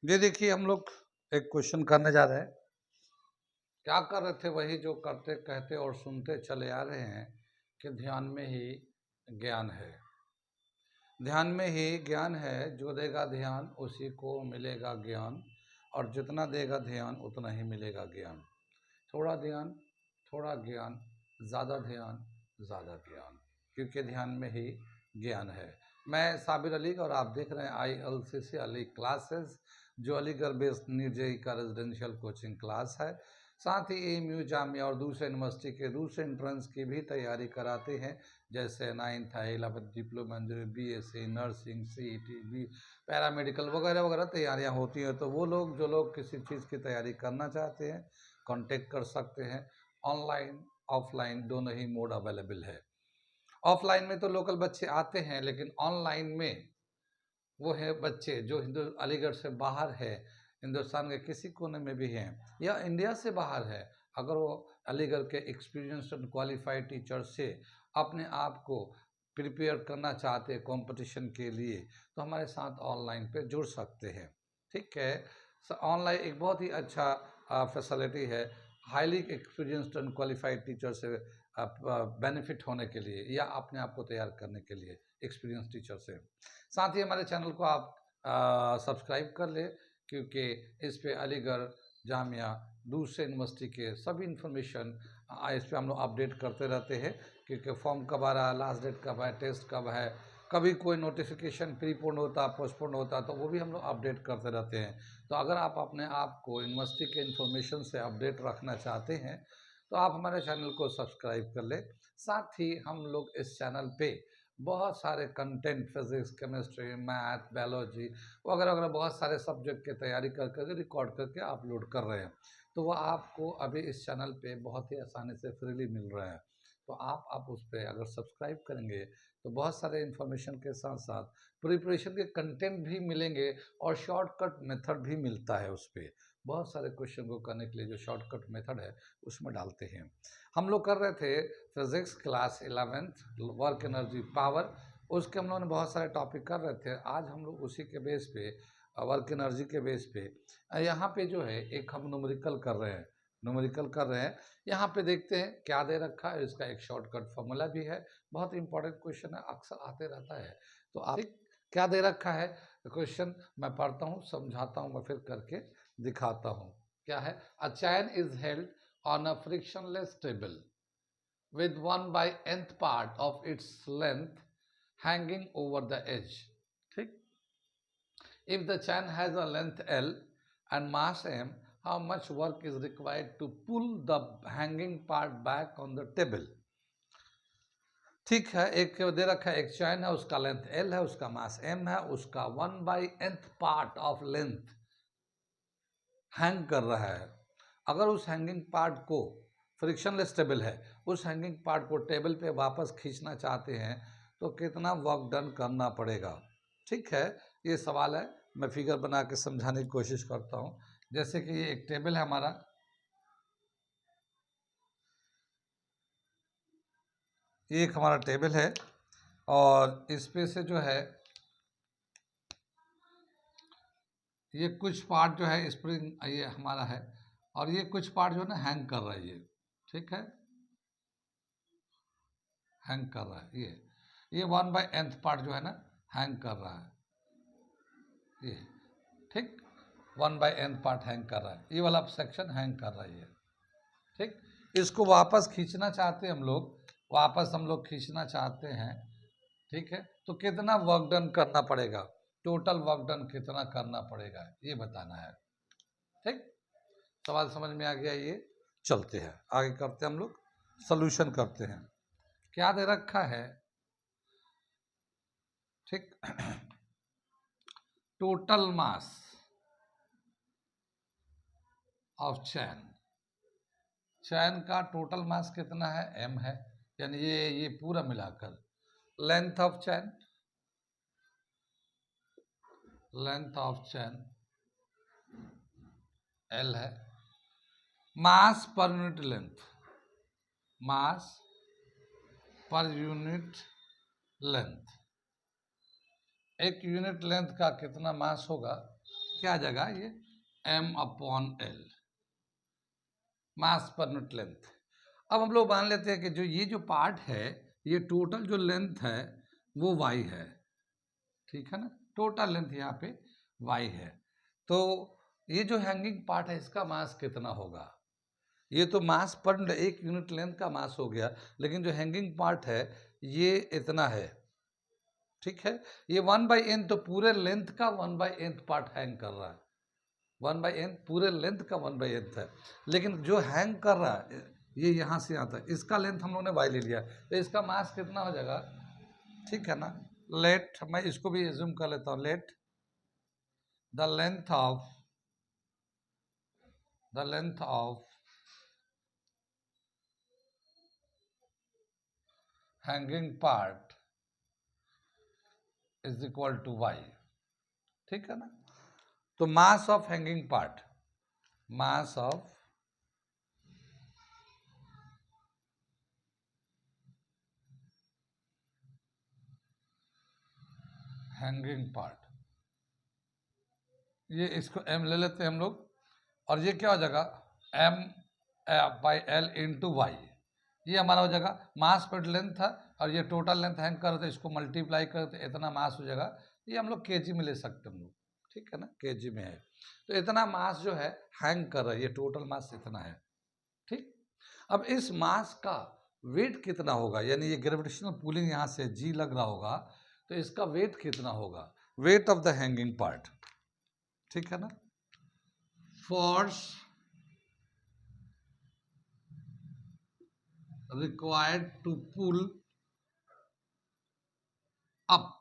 ये देखिए हम लोग एक क्वेश्चन करने जा रहे हैं। क्या कर रहे थे वही जो करते कहते और सुनते चले आ रहे हैं कि ध्यान में ही ज्ञान है। ध्यान में ही ज्ञान है, जो देगा ध्यान उसी को मिलेगा ज्ञान, और जितना देगा ध्यान उतना ही मिलेगा ज्ञान। थोड़ा ध्यान थोड़ा ज्ञान, ज़्यादा ध्यान ज़्यादा ज्ञान, क्योंकि ध्यान में ही ज्ञान है। मैं साबिर अली और आप देख रहे हैं ILCC अली क्लासेस, जो अलीगढ़ बेस्ड नीट जेई का रेजिडेंशियल कोचिंग क्लास है। साथ ही AMU जामिया और दूसरे यूनिवर्सिटी के दूसरे एंट्रेंस की भी तैयारी कराते हैं, जैसे 9th है, 11th diploma, BSc nursing, CET भी, पैरामेडिकल वगैरह वगैरह तैयारियां होती हैं। तो वो लोग जो लोग किसी चीज़ की तैयारी करना चाहते हैं कांटेक्ट कर सकते हैं। ऑनलाइन ऑफलाइन दोनों ही मोड अवेलेबल है। ऑफलाइन में तो लोकल बच्चे आते हैं, लेकिन ऑनलाइन में वो है बच्चे जो अलीगढ़ से बाहर है, हिंदुस्तान के किसी कोने में भी हैं या इंडिया से बाहर है, अगर वो अलीगढ़ के एक्सपीरियंस्ड एंड क्वालिफाइड टीचर से अपने आप को प्रिपेयर करना चाहते हैं कंपटीशन के लिए, तो हमारे साथ ऑनलाइन पे जुड़ सकते हैं। ठीक है, ऑनलाइन एक बहुत ही अच्छा फैसिलिटी है highly experienced and qualified teacher से बेनिफिट होने के लिए या अपने आप को तैयार करने के लिए एक्सपीरियंस टीचर से। साथ ही हमारे चैनल को आप सब्सक्राइब कर ले, क्योंकि इस पे अलीगढ़ जामिया दूसरे यूनिवर्सिटी के सभी इन्फॉर्मेशन इस पे हम लोग अपडेट करते रहते हैं, क्योंकि फॉर्म कब आ रहा है, लास्ट डेट कब है, टेस्ट कब है, कभी कोई नोटिफिकेशन प्रीपोन होता पोस्टपोन होता, तो वो भी हम लोग अपडेट करते रहते हैं। तो अगर आप अपने आप को यूनिवर्सिटी के इन्फॉर्मेशन से अपडेट रखना चाहते हैं तो आप हमारे चैनल को सब्सक्राइब कर ले। साथ ही हम लोग इस चैनल पे बहुत सारे content physics, chemistry, math, biology वगैरह वगैरह बहुत सारे सब्जेक्ट की तैयारी कर करके रिकॉर्ड करके अपलोड कर रहे हैं। तो वह आपको अभी इस चैनल पे बहुत ही आसानी से फ्रीली मिल रहा है। तो आप उस पर अगर सब्सक्राइब करेंगे तो बहुत सारे इन्फॉर्मेशन के साथ साथ प्रिपरेशन के कंटेंट भी मिलेंगे, और शॉर्टकट मेथड भी मिलता है उस पर। बहुत सारे क्वेश्चन को करने के लिए जो शॉर्टकट मेथड है उसमें डालते हैं। हम लोग कर रहे थे physics class 11th work energy power, उसके हम लोगों ने बहुत सारे टॉपिक कर रहे थे। आज हम लोग उसी के बेस पे वर्क एनर्जी के बेस पे यहाँ पे जो है एक हम न्यूमेरिकल कर रहे हैं। यहाँ पे देखते हैं क्या दे रखा है, इसका एक शॉर्टकट फॉर्मूला भी है। बहुत इंपॉर्टेंट क्वेश्चन है, अक्सर आते रहता है। तो आप क्या दे रखा है क्वेश्चन, मैं पढ़ता हूँ, समझाता हूँ, मैं फिर करके दिखाता हूँ। क्या है? A chain is held on a frictionless table with 1/nth part of its length hanging over the edge. ठीक? If the chain has a length L and mass M, how much work is required to pull the hanging part back on the table? ठीक है, एक दे रखा है, एक चैन है, उसका length L है, उसका मास M है, उसका 1/nth part of length hang कर रहा है। अगर उस हैंगिंग पार्ट को, फ्रिक्शनलेस टेबल है, उस हैंगिंग पार्ट को टेबल पे वापस खींचना चाहते हैं तो कितना वर्क डन करना पड़ेगा। ठीक है, ये सवाल है, मैं फिगर बना के समझाने की कोशिश करता हूँ। जैसे कि ये एक टेबल है हमारा, ये एक हमारा टेबल है, और इस पे से जो है ये कुछ पार्ट जो है स्प्रिंग ये हमारा है, और ये कुछ पार्ट जो है ना हैंग कर रहा है ये। ठीक है, हैंग कर रहा है ये 1/nth पार्ट जो है ना हैंग कर रहा है ये। ठीक, 1/nth पार्ट हैंग कर रहा है, ये वाला सेक्शन हैंग कर रहा है ये। ठीक, इसको वापस खींचना चाहते हैं हम लोग, वापस हम लोग खींचना चाहते हैं। ठीक है, तो कितना वर्क डन करना पड़ेगा, टोटल वर्क डन कितना करना पड़ेगा, ये बताना है। ठीक, सवाल समझ में आ गया? ये चलते हैं आगे, करते हैं हम लोग सोल्यूशन करते हैं। क्या दे रखा है? ठीक, टोटल मास ऑफ चैन, चैन का टोटल मास कितना है? m है, यानी ये पूरा मिलाकर। Length of chain, length of chain l है। मास पर यूनिट लेंथ, मास पर यूनिट लेंथ, एक यूनिट लेंथ का कितना मास होगा क्या आ जाएगा ये m/l, मास पर यूनिट लेंथ। अब हम लोग मान लेते हैं कि जो ये जो पार्ट है, ये टोटल जो लेंथ है वो y है, ठीक है ना, टोटल लेंथ यहाँ पे y है। तो ये जो हैंगिंग पार्ट है इसका मास कितना होगा? ये तो मास पर एक यूनिट लेंथ का मास हो गया, लेकिन जो हैंगिंग पार्ट है ये इतना है, ठीक है। ये 1/n तो पूरे लेंथ का 1/n पार्ट हैंग कर रहा है, 1/n पूरे लेंथ का 1/n है। लेकिन जो हैंग कर रहा है ये यहाँ से आता है, इसका लेंथ हम लोगों ने y ले लिया, तो इसका मास कितना हो जाएगा, ठीक है ना। लेट मैं इसको भी एज्यूम कर लेता हूँ, let the length of hanging part is equal to y, ठीक है ना। तो mass of hanging part, mass of hanging part, ये इसको m ले लेते हैं हम लोग, और ये क्या हो जाएगा m/l इंटू वाई, ये हमारा हो जाएगा मास पर लेंथ था, और ये टोटल लेंथ हैंग कर रहे, इसको मल्टीप्लाई करते इतना मास हो जाएगा। ये हम लोग केजी में ले सकते हैं हम लोग, ठीक है ना, केजी में है। तो इतना मास जो है हैंग कर रहा है, ये टोटल मास इतना है, ठीक। अब इस मास का वेट कितना होगा, यानी ये ग्रेविटेशनल पुलिंग यहाँ से जी लग रहा होगा, तो इसका वेट कितना होगा, weight of the hanging part, ठीक है ना। Force required to pull up,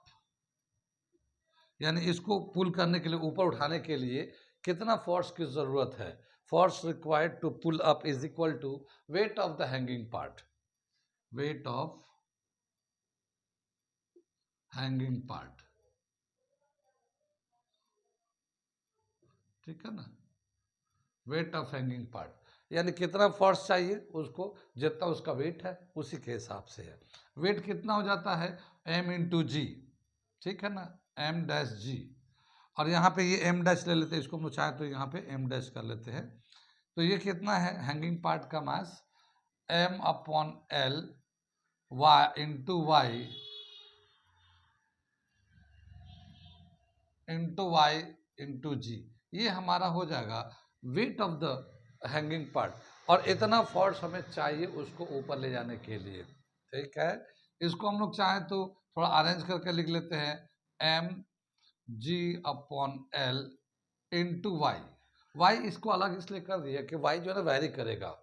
यानी इसको पुल करने के लिए, ऊपर उठाने के लिए कितना फोर्स की जरूरत है, force required to pull up is equal to weight of the hanging part, weight of hanging part, ठीक है ना, वेट ऑफ हैंगिंग पार्ट, यानी कितना फोर्स चाहिए उसको, जितना उसका वेट है उसी के हिसाब से है। वेट कितना हो जाता है m इंटू जी, ठीक है ना, m-g, और यहाँ पे ये m' ले लेते हैं, इसको हम चाहे तो यहाँ पे m' कर लेते हैं। तो ये कितना है हैंगिंग पार्ट का मास, m/l इंटू वाई इंटू जी, ये हमारा हो जाएगा wait of the hanging part, और इतना फोर्स हमें चाहिए उसको ऊपर ले जाने के लिए, ठीक है। इसको हम लोग चाहें तो थोड़ा अरेंज करके लिख लेते हैं, mg/l इंटू वाई, इसको अलग इसलिए कर दिया कि वाई जो है ना वैरी करेगा,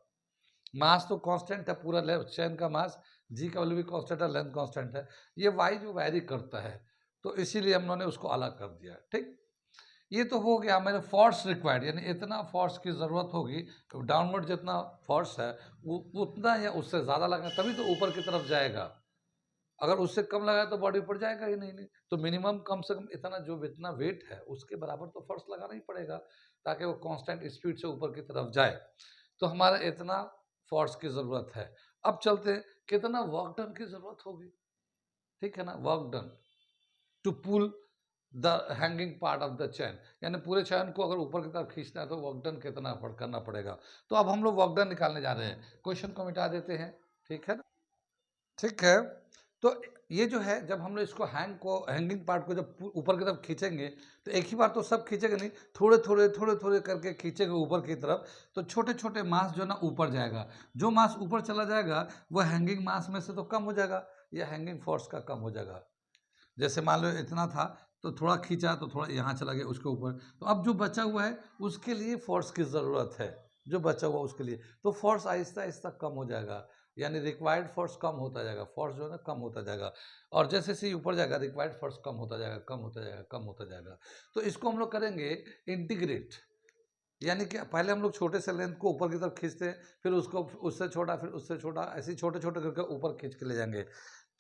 मास तो कांस्टेंट है पूरा चैन का मास, जी का वैल्यू भी कांस्टेंट है, लेंथ कांस्टेंट है, ये वाई जो वैरी करता है, तो इसीलिए हम लोगों ने उसको अलग कर दिया, ठीक। ये तो हो गया मेरे फोर्स रिक्वायर्ड, यानी इतना फोर्स की ज़रूरत होगी, डाउनवर्ड जितना फोर्स है वो उतना या उससे ज़्यादा लगना तभी तो ऊपर की तरफ जाएगा, अगर उससे कम लगाए तो बॉडी ऊपर जाएगा ही नहीं। तो मिनिमम कम से कम इतना जो इतना वेट है उसके बराबर तो फोर्स लगाना ही पड़ेगा, ताकि वो कांस्टेंट स्पीड से ऊपर की तरफ जाए। तो हमारा इतना फोर्स की ज़रूरत है। अब चलते हैं कितना वर्क डन की ज़रूरत होगी, ठीक है ना, work done to pull the hanging part of the chain, यानी पूरे चैन को अगर ऊपर की तरफ खींचना है तो वर्क डन कितना करना पड़ेगा। तो अब हम लोग वर्क डन निकालने जा रहे हैं, क्वेश्चन को मिटा देते हैं, ठीक है ना, ठीक है। तो ये जो है जब हम लोग इसको हैंगिंग पार्ट को जब ऊपर की तरफ खींचेंगे, तो एक ही बार तो सब खींचेंगे नहीं, थोड़े थोड़े थोड़े थोड़े करके खींचेंगे ऊपर की तरफ, तो छोटे छोटे मास जो है ना ऊपर जाएगा, जो मास ऊपर चला जाएगा वो हैंगिंग मास में से तो कम हो जाएगा, या हैंगिंग फोर्स का कम हो जाएगा। जैसे मान लो इतना था तो थोड़ा खींचा तो थोड़ा यहाँ चला गया उसके ऊपर, तो अब जो बचा हुआ है उसके लिए फोर्स की ज़रूरत है, जो बचा हुआ उसके लिए, तो फोर्स आहिस्ता आहिस्ता कम हो जाएगा, यानी रिक्वायर्ड फोर्स कम होता जाएगा, फोर्स जो है ना कम होता जाएगा, और जैसे जैसे ऊपर जाएगा रिक्वायर्ड फोर्स कम होता जाएगा, कम होता जाएगा, कम होता जाएगा। तो इसको हम लोग करेंगे इंटीग्रेट, यानी कि पहले हम लोग छोटे से लेंथ को ऊपर की तरफ खींचते हैं, फिर उसको उससे छोटा, फिर उससे छोटा, ऐसे ही छोटे छोटे करके ऊपर खींच के ले जाएंगे।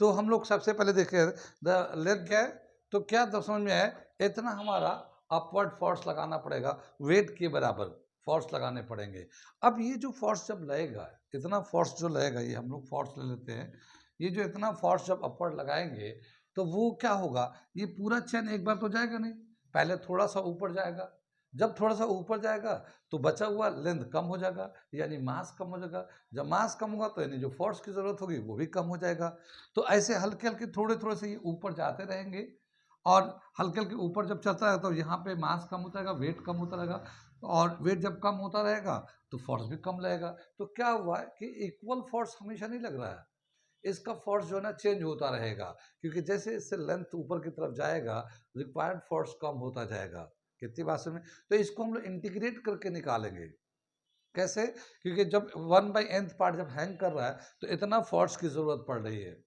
तो हम लोग सबसे पहले देखें द लेंथ क्या है, तो क्या तो समझ में आए, इतना हमारा अपवर्ड फोर्स लगाना पड़ेगा, वेट के बराबर फोर्स लगाने पड़ेंगे। अब ये जो फोर्स जब लगेगा, इतना फोर्स जो लगेगा, ये हम लोग फोर्स ले लेते हैं, ये जो इतना फोर्स जब अपवर्ड लगाएंगे तो वो क्या होगा, ये पूरा चैन एक बार तो जाएगा नहीं, पहले थोड़ा सा ऊपर जाएगा, जब थोड़ा सा ऊपर जाएगा तो बचा हुआ लेंथ कम हो जाएगा, यानी मास कम हो जाएगा। जब मास कम होगा तो यानी जो फोर्स की ज़रूरत होगी वो भी कम हो जाएगा। तो ऐसे हल्के हल्के थोड़े थोड़े से ये ऊपर जाते रहेंगे, और हल्के हल्के ऊपर जब चलता है तो यहाँ पे मास कम होता रहेगा, वेट कम होता रहेगा, और वेट जब कम होता रहेगा तो फोर्स भी कम लगेगा। तो क्या हुआ है कि इक्वल फोर्स हमेशा नहीं लग रहा है, इसका फोर्स जो है ना चेंज होता रहेगा, क्योंकि जैसे इससे लेंथ ऊपर की तरफ जाएगा रिक्वायर्ड फोर्स कम होता जाएगा। कितनी बात समझ में? तो इसको हम लोग इंटीग्रेट करके निकालेंगे। कैसे? क्योंकि जब 1/nth पार्ट जब हैंग कर रहा है तो इतना फोर्स की जरूरत पड़ रही है,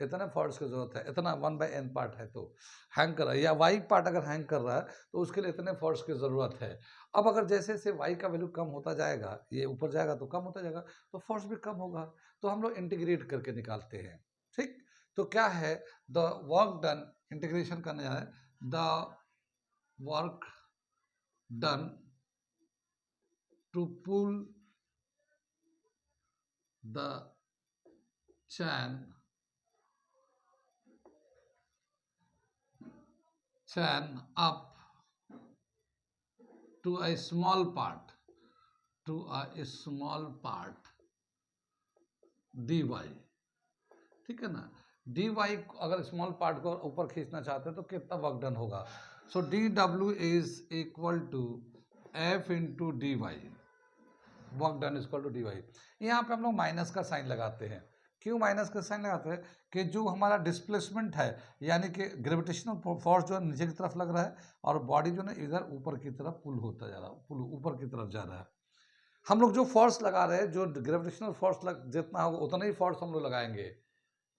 इतना फोर्स की जरूरत है, इतना 1/n पार्ट है तो हैंग कर रहा है, या वाई पार्ट अगर हैंग कर रहा है तो उसके लिए इतने फोर्स की जरूरत है। अब अगर जैसे जैसे वाई का वैल्यू कम होता जाएगा, ये ऊपर जाएगा तो कम होता जाएगा, तो फोर्स भी कम होगा। तो हम लोग इंटीग्रेट करके निकालते हैं। ठीक, तो क्या है, द वर्क डन, इंटीग्रेशन करने जा रहे हैं, the work done to pull the chain up to a small part, to a small part dy। ठीक है ना, dy अगर स्मॉल पार्ट को ऊपर खींचना चाहते हैं तो कितना वर्क डन होगा? So D W is equal to F into D Y, work done is equal to D Y. यहाँ पे हम लोग माइनस का साइन लगाते हैं। क्यों माइनस का साइन लगाते हैं? कि जो हमारा डिस्प्लेसमेंट है, यानी कि ग्रेविटेशनल फोर्स जो है नीचे की तरफ लग रहा है, और बॉडी जो है इधर ऊपर की तरफ पुल होता जा रहा है, पुल ऊपर की तरफ जा रहा है। हम लोग जो फोर्स लगा रहे हैं, जो ग्रेविटेशनल फोर्स जितना होगा उतना ही फोर्स हम लोग लगाएंगे।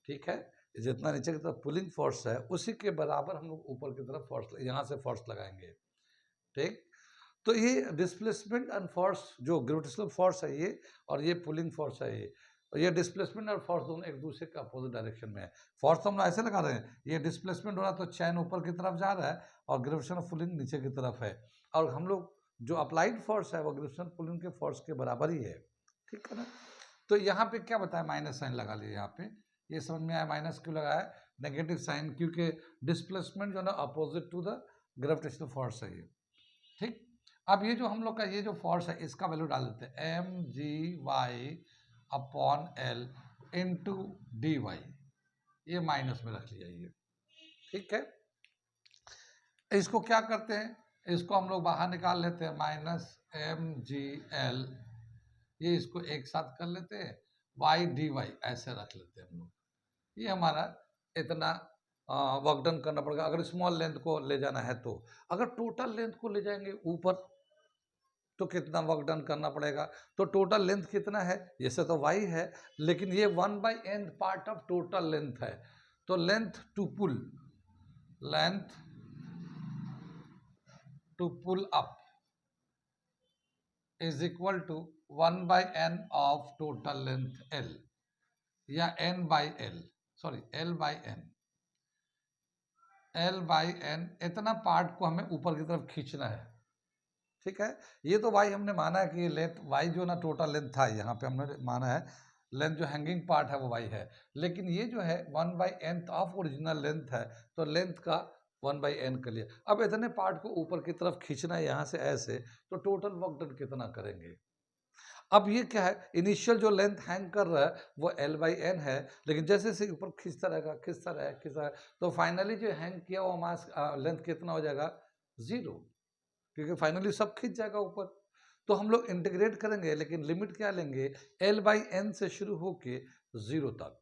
ठीक है, जितना नीचे की तरफ पुलिंग फोर्स है उसी के बराबर हम लोग ऊपर की तरफ फोर्स यहाँ से फोर्स लगाएंगे। ठीक, तो ये डिस्प्लेसमेंट एंड फोर्स, जो ग्रेविटेशनल फोर्स है ये, और ये पुलिंग फोर्स है ये, और ये डिस्प्लेसमेंट और फोर्स दोनों एक दूसरे के अपोजिट डायरेक्शन में है। फोर्स तो हम लोग ऐसे लगा रहे हैं, ये डिस्प्लेसमेंट हो रहा है तो चैन ऊपर की तरफ जा रहा है, और ग्रेविटेशनल पुलिंग नीचे की तरफ है, और हम लोग जो अप्लाइड फोर्स है वो ग्रेविटेशनल पुलिंग के फोर्स के बराबर ही है। ठीक है ना, तो यहाँ पे क्या बताया, माइनस साइन लगा लिया यहाँ पे। ये समझ में आया माइनस क्यों लगाया, नेगेटिव साइन, क्योंकि डिस्प्लेसमेंट जो है ना opposite to the gravitational force है ये। ठीक, अब ये जो हम लोग का ये जो फोर्स है इसका वैल्यू डाल देते हैं, M g y upon l into D y, ये माइनस में रख लिया ये। ठीक है, इसको क्या करते हैं, इसको हम लोग बाहर निकाल लेते हैं, माइनस एम जी एल, ये इसको एक साथ कर लेते हैं, वाई डी वाई ऐसे रख लेते हैं हम लोग। ये हमारा इतना वर्क डन करना पड़ेगा अगर स्मॉल लेंथ को ले जाना है तो। अगर टोटल लेंथ को ले जाएंगे ऊपर तो कितना वर्क डन करना पड़ेगा? तो टोटल लेंथ कितना है, जैसे तो y है, लेकिन ये 1/n part of total length है, तो length to pull, length to pull up is equal to 1/n of total length l, या n/l, सॉरी l/n, l/n, इतना पार्ट को हमें ऊपर की तरफ खींचना है। ठीक है, ये तो वाई हमने माना है कि लेंथ वाई जो ना टोटल लेंथ था, यहाँ पे हमने माना है लेंथ जो हैंगिंग पार्ट है वो वाई है, लेकिन ये जो है 1/n ऑफ ओरिजिनल लेंथ है, तो लेंथ का 1/n कर लिया। अब इतने पार्ट को ऊपर की तरफ खींचना है यहाँ से ऐसे, तो टोटल वर्क डन कितना करेंगे? अब ये क्या है, इनिशियल जो लेंथ हैंग कर रहा है वो l/n है, लेकिन जैसे जैसे ऊपर खींचता रहेगा खींचता रहेगा खींचता रहेगा, तो फाइनली जो हैंग किया वो मास लेंथ कितना हो जाएगा, 0, क्योंकि फाइनली सब खींच जाएगा ऊपर। तो हम लोग इंटीग्रेट करेंगे, लेकिन लिमिट क्या लेंगे, l/n से शुरू होके 0 तक,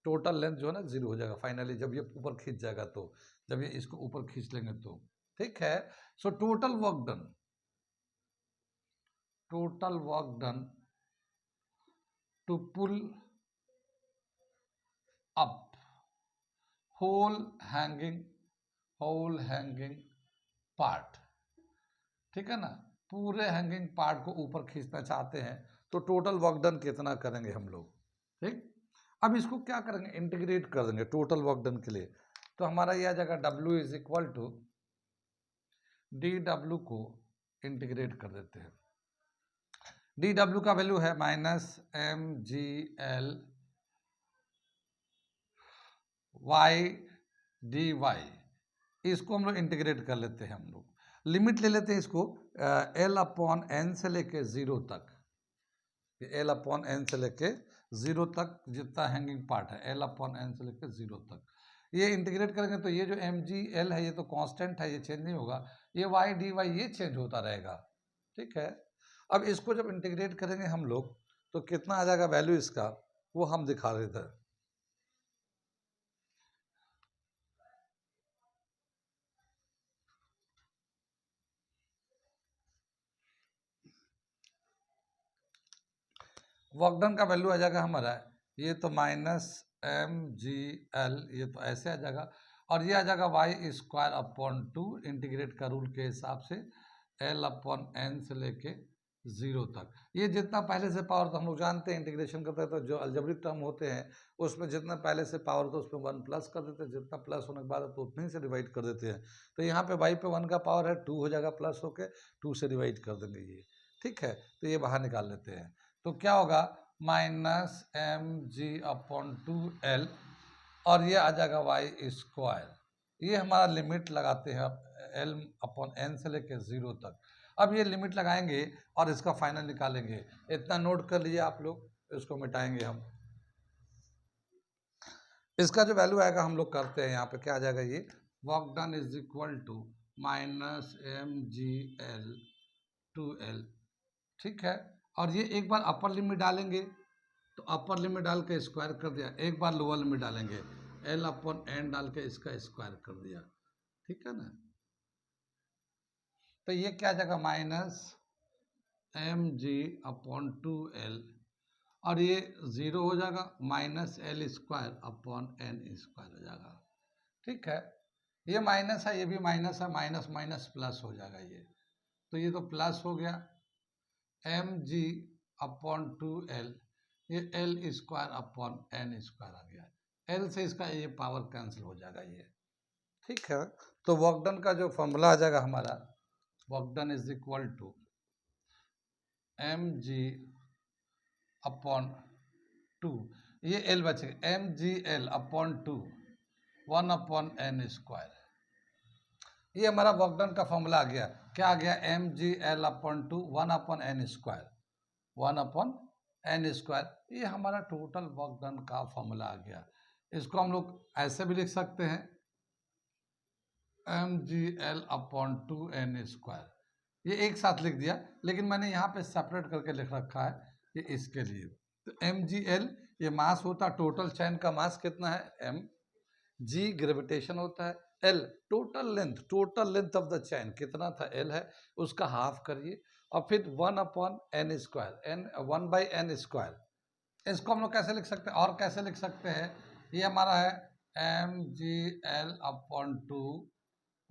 टोटल लेंथ जो है ना 0 हो जाएगा फाइनली, जब ये ऊपर खींच जाएगा तो, जब ये इसको ऊपर खींच लेंगे तो। ठीक है, so total work done, total work done to pull up whole hanging, whole hanging part, ठीक है ना, पूरे हैंगिंग पार्ट को ऊपर खींचना चाहते हैं, तो टोटल वर्क डन कितना करेंगे हम लोग? ठीक, अब इसको क्या करेंगे, इंटीग्रेट कर देंगे टोटल वर्क डन के लिए, तो हमारा यह आ जाएगा W is equal to DW को इंटीग्रेट कर देते हैं। DW का वैल्यू है -mgl y dy, इसको हम लोग इंटीग्रेट कर लेते हैं हम लोग। लिमिट ले लेते हैं इसको एल अपॉन एन से लेके 0 तक, एल अपॉन एन से लेके 0 तक जितना हैंगिंग पार्ट है, एल अपॉन एन से लेके 0 तक, ये इंटीग्रेट करेंगे तो ये जो एम जी एल है ये तो कांस्टेंट है, ये चेंज नहीं होगा, ये वाई डी वाई ये चेंज होता रहेगा, ठीक है। अब इसको जब इंटीग्रेट करेंगे हम लोग तो कितना आ जाएगा वैल्यू इसका, वो हम दिखा रहे थे। वर्क डन का वैल्यू आ जाएगा हमारा, ये तो माइनस एम जी एल, ये तो ऐसे आ जाएगा, और ये आ जाएगा वाई स्क्वायर अपॉन 2 इंटीग्रेट का रूल के हिसाब से एल अपॉन एन से लेके 0 तक। ये जितना पहले से पावर, तो हम लोग जानते हैं इंटीग्रेशन करते हैं तो जो अलजेब्रिक टर्म होते हैं उसमें जितना पहले से पावर होता है उसमें 1 प्लस कर देते हैं, जितना प्लस होने के बाद तो उतने ही से डिवाइड कर देते हैं। तो यहाँ पे वाई पे 1 का पावर है, 2 हो जाएगा प्लस होके, 2 से डिवाइड कर देंगे ये, ठीक है। तो ये बाहर निकाल लेते हैं, तो क्या होगा माइनस एम जी अपॉन 2 एल, और ये आ जाएगा वाई स्क्वायर, ये हमारा लिमिट लगाते हैं एल अपॉन एन से लेके 0 तक। अब ये लिमिट लगाएंगे और इसका फाइनल निकालेंगे, इतना नोट कर लीजिए आप लोग, इसको मिटाएंगे हम। इसका जो वैल्यू आएगा हम लोग करते हैं यहाँ पे, क्या आ जाएगा ये, work done is equal to minus m ji l 2 l, ठीक है। और ये एक बार अपर लिमिट डालेंगे तो अपर लिमिट डाल के स्क्वायर कर दिया, एक बार लोअर लिमिट डालेंगे एल अपॉन एन डाल के इसका स्क्वायर कर दिया, ठीक है ना। तो ये क्या जाएगा माइनस एम जी अपॉन 2 एल, और ये 0 हो जाएगा, minus l square upon N square हो जाएगा, ठीक है। ये माइनस है, ये भी माइनस है, माइनस माइनस प्लस हो जाएगा ये, तो ये तो प्लस हो गया एम जी अपॉन 2 एल, ये L square upon N square आ गया, एल से इसका ये पावर कैंसिल हो जाएगा ये, ठीक है। तो वर्क डन का जो फॉर्मूला आ जाएगा हमारा, work done is equal to M ji upon 2, ये एल बचेगा एम जी L upon 2 1 upon N square, ये हमारा वर्क डन का फॉर्मूला आ गया, क्या आ गया एम जी L upon 2 1 upon N square, 1 upon N square, ये हमारा टोटल वर्क डन का फॉर्मूला आ गया। इसको हम लोग ऐसे भी लिख सकते हैं M G L upon 2 N square, ये एक साथ लिख दिया, लेकिन मैंने यहाँ पे सेपरेट करके लिख रखा है ये इसके लिए। तो एम जी एल ये मास होता है, टोटल चैन का मास कितना है एम, जी ग्रेविटेशन होता है, L total length of the chain कितना था एल है, उसका हाफ करिए, और फिर 1 upon N square, N 1 by N square. इसको हम लोग कैसे लिख सकते हैं, और कैसे लिख सकते हैं, ये हमारा है एम जी एल अपॉन 2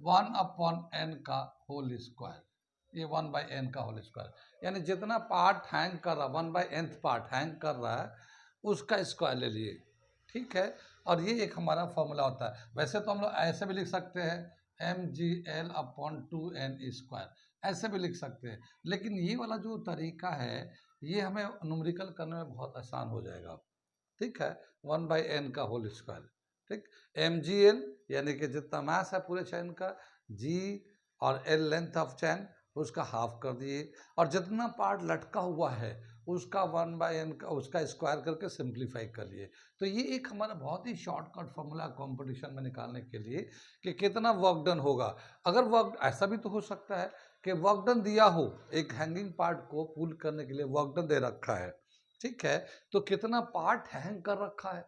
1 अपॉन एन का होल स्क्वायर, ये 1 बाई एन का होल स्क्वायर, यानी जितना पार्ट हैंग कर रहा है 1 बाई nth पार्ट हैंग कर रहा है उसका स्क्वायर ले लिए, ठीक है। और ये एक हमारा फॉर्मूला होता है। वैसे तो हम लोग ऐसे भी लिख सकते हैं M G L upon 2 N square, ऐसे भी लिख सकते हैं, लेकिन ये वाला जो तरीका है ये हमें न्यूमेरिकल करने में बहुत आसान हो जाएगा, ठीक है। 1 बाई एन का होल स्क्वायर, ठीक, एम जी एल यानी कि जितना मास है पूरे चैन का, जी और एल लेंथ ऑफ चैन, उसका हाफ कर दिए, और जितना पार्ट लटका हुआ है उसका 1 बाई एन का उसका स्क्वायर करके सिंप्लीफाई कर लिए। तो ये एक हमारा बहुत ही शॉर्टकट फॉर्मूला कंपटीशन में निकालने के लिए कि कितना वर्क डन होगा। अगर वर्क ऐसा भी तो हो सकता है कि वर्क डन दिया हो, एक हैंगिंग पार्ट को पुल करने के लिए वर्क डन दे रखा है, ठीक है, तो कितना पार्ट हैंग कर रखा है,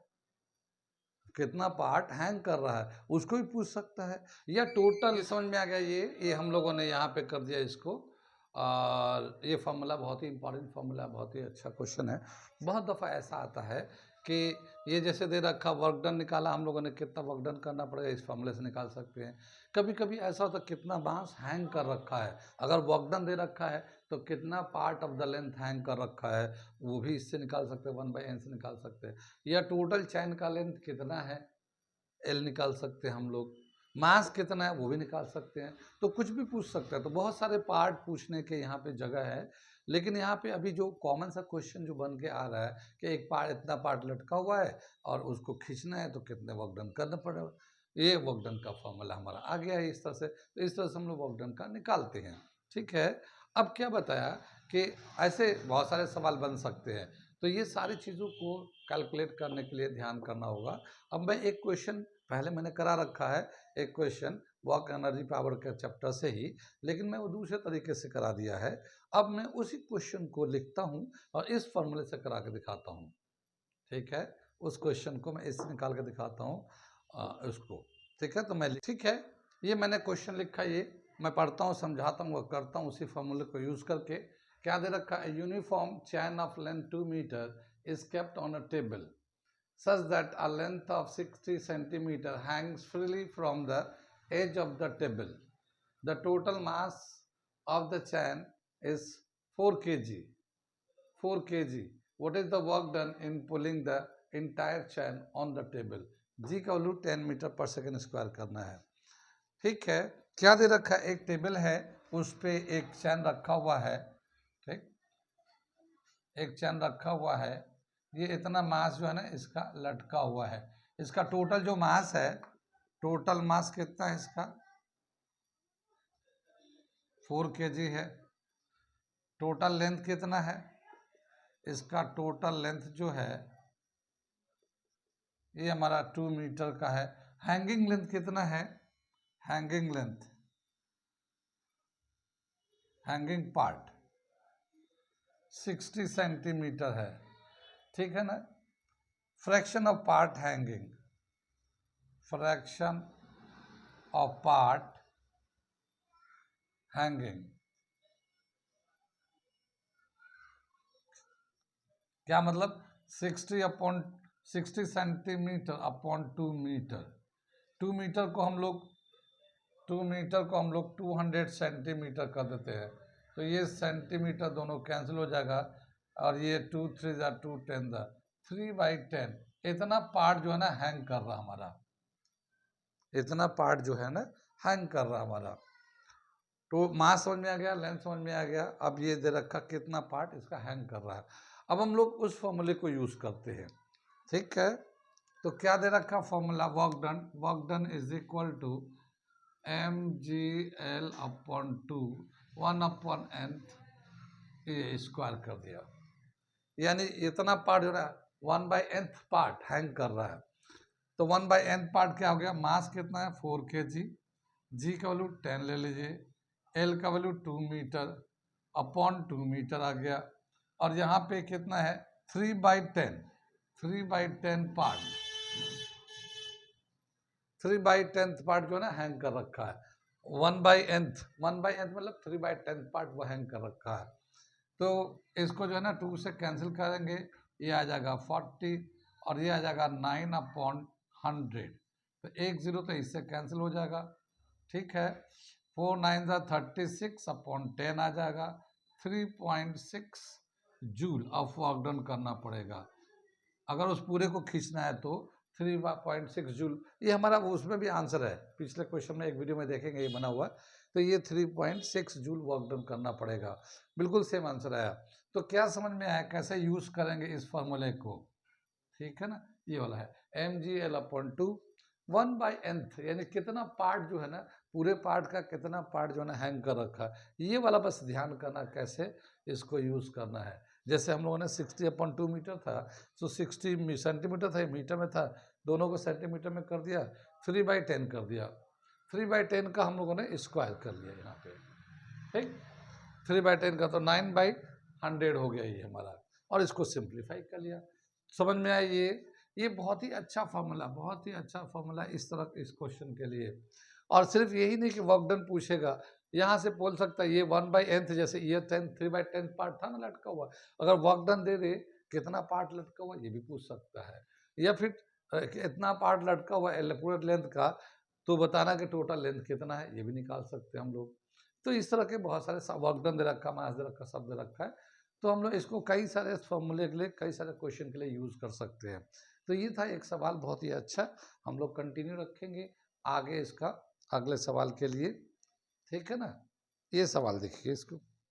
कितना पार्ट हैंग कर रहा है उसको भी पूछ सकता है, या टोटल। समझ में आ गया, ये हम लोगों ने यहाँ पे कर दिया इसको, और ये फॉर्मूला बहुत ही इंपॉर्टेंट फॉर्मूला, बहुत ही अच्छा क्वेश्चन है। बहुत दफ़ा ऐसा आता है कि ये जैसे दे रखा वर्क डन निकाला हम लोगों ने, कितना वर्क डन करना पड़ेगा इस फॉर्मूले से निकाल सकते हैं। कभी कभी ऐसा होता है कितना बांस हैंग कर रखा है, अगर वर्क डन दे रखा है तो कितना part of the length hang कर रखा है वो भी इससे निकाल सकते हैं, 1 बाई एन से निकाल सकते हैं, या टोटल चैन का लेंथ कितना है एल निकाल सकते हैं हम लोग, मास कितना है वो भी निकाल सकते हैं। तो कुछ भी पूछ सकते हैं, तो बहुत सारे पार्ट पूछने के यहाँ पे जगह है, लेकिन यहाँ पे अभी जो कॉमन सा क्वेश्चन जो बन के आ रहा है कि एक पार्ट, इतना पार्ट लटका हुआ है और उसको खींचना है तो कितने वर्क डन करना पड़ेगा, ये वर्क डन का फॉर्मूला हमारा आ गया है इस तरह से। तो इस तरह से हम लोग वर्क डन का निकालते हैं। ठीक है, अब क्या बताया कि ऐसे बहुत सारे सवाल बन सकते हैं, तो ये सारी चीज़ों को कैलकुलेट करने के लिए ध्यान करना होगा। अब मैं एक क्वेश्चन पहले मैंने करा रखा है, एक क्वेश्चन वर्क एनर्जी पावर के चैप्टर से ही, लेकिन मैं वो दूसरे तरीके से करा दिया है। अब मैं उसी क्वेश्चन को लिखता हूँ और इस फॉर्मूले से करा के दिखाता हूँ। ठीक है, उस क्वेश्चन को मैं इससे निकाल के दिखाता हूँ उसको। ठीक है, तो मैं ठीक है, ये मैंने क्वेश्चन लिखा, ये मैं पढ़ता हूँ, समझाता हूँ, करता हूँ उसी फॉर्मूले को यूज़ करके। क्या दे रखा है, uniform chain of length 2 metre is kept on a table such that a length of 60 centimeter hangs freely from the edge of the table. The total mass of the chain is 4 kg. 4 kg. What is the work done in pulling the entire chain on the table? G का value 10 metre पर second square करना है। ठीक है, क्या दे रखा है, एक टेबल है, उस पे एक चैन रखा हुआ है। ठीक, एक चैन रखा हुआ है, ये इतना मास जो है ना इसका लटका हुआ है। इसका टोटल जो मास है, टोटल मास कितना है इसका, 4 kg है। टोटल लेंथ कितना है इसका, टोटल लेंथ जो है ये हमारा 2 मीटर का है। हैंगिंग लेंथ कितना है, hanging length, hanging part 60 centimetre है। ठीक है ना, fraction of part hanging, fraction of part hanging, क्या मतलब 60 सेंटीमीटर अपॉन 2 मीटर। 2 मीटर को हम लोग 200 सेंटीमीटर कर देते हैं, तो ये सेंटीमीटर दोनों कैंसिल हो जाएगा, और ये 2 3 जा 2 10 जा 3/10। इतना पार्ट जो है ना हैंग कर रहा हमारा, इतना पार्ट जो है ना हैंग कर रहा हमारा। तो मास समझ में आ गया, लेंथ समझ में आ गया। अब ये दे रखा कितना पार्ट इसका हैंग कर रहा है। अब हम लोग उस फॉर्मूले को यूज करते हैं। ठीक है, तो क्या दे रखा formula, work done is equal to mgl upon 2 1/nth, ये स्क्वायर कर दिया, यानी इतना पार्ट जो है 1/nth पार्ट हैंग कर रहा है। तो 1/nth पार्ट क्या हो गया, मास कितना है 4 kg, जी का वैल्यू 10 ले लीजिए, एल का वैल्यू 2 मीटर अपॉन 2 मीटर आ गया, और यहाँ पे कितना है 3/10 पार्ट, 3/10 पार्ट जो है ना हैंग कर रखा है। 1/nth मतलब 3/10 पार्ट वो हैंग कर रखा है। तो इसको जो है ना 2 से कैंसिल करेंगे, ये आ जाएगा 40 और ये आ जाएगा 9/100। तो 1 0 तो इससे कैंसिल हो जाएगा। ठीक है, 4 9 जा 36/10 आ जाएगा। 3.6 जूल ऑफ वर्क डन करना पड़ेगा। अगर उस पूरे को खींचना है तो 3.6 जूल, ये हमारा उसमें भी आंसर है, पिछले क्वेश्चन में एक वीडियो में देखेंगे ये बना हुआ। तो ये 3.6 जूल वर्क डन करना पड़ेगा, बिल्कुल सेम आंसर आया। तो क्या समझ में आया कैसे यूज करेंगे इस फॉर्मूले को। ठीक है ना, ये वाला है mgl/2 1/nth, यानी कितना पार्ट जो है ना, पूरे पार्ट का कितना पार्ट जो है ना हैंग कर रखा है, ये वाला बस ध्यान करना कैसे इसको यूज करना है। जैसे हम लोगों ने 60/2 मीटर था, तो 60 सेंटीमीटर था, मीटर में था, दोनों को सेंटीमीटर में कर दिया, 3/10 कर दिया। 3/10 का हम लोगों ने स्क्वायर कर लिया यहाँ पे। ठीक, 3/10 का तो 9/100 हो गया ये हमारा, और इसको सिंप्लीफाई कर लिया। समझ में आया ये बहुत ही अच्छा फॉर्मूला, बहुत ही अच्छा फॉर्मूला इस तरह इस क्वेश्चन के लिए। और सिर्फ यही नहीं कि वर्क डन पूछेगा, यहाँ से बोल सकता है ये 1/nth, जैसे ये 3/10 पार्ट था ना लटका हुआ, अगर वर्क डन दे दे कितना पार्ट लटका हुआ ये भी पूछ सकता है, या फिर इतना पार्ट लटका हुआ है पूरे लेंथ का, तो बताना कि टोटल लेंथ कितना है, ये भी निकाल सकते हैं हम लोग। तो इस तरह के बहुत सारे वर्क डन दे रखा, मास दे रखा, सब दे रखा है, तो हम लोग इसको कई सारे फॉर्मूले के लिए, कई सारे क्वेश्चन के लिए यूज कर सकते हैं। तो ये था एक सवाल बहुत ही अच्छा, हम लोग कंटिन्यू रखेंगे आगे इसका अगले सवाल के लिए। ठीक है ना, ये सवाल देखिए इसको।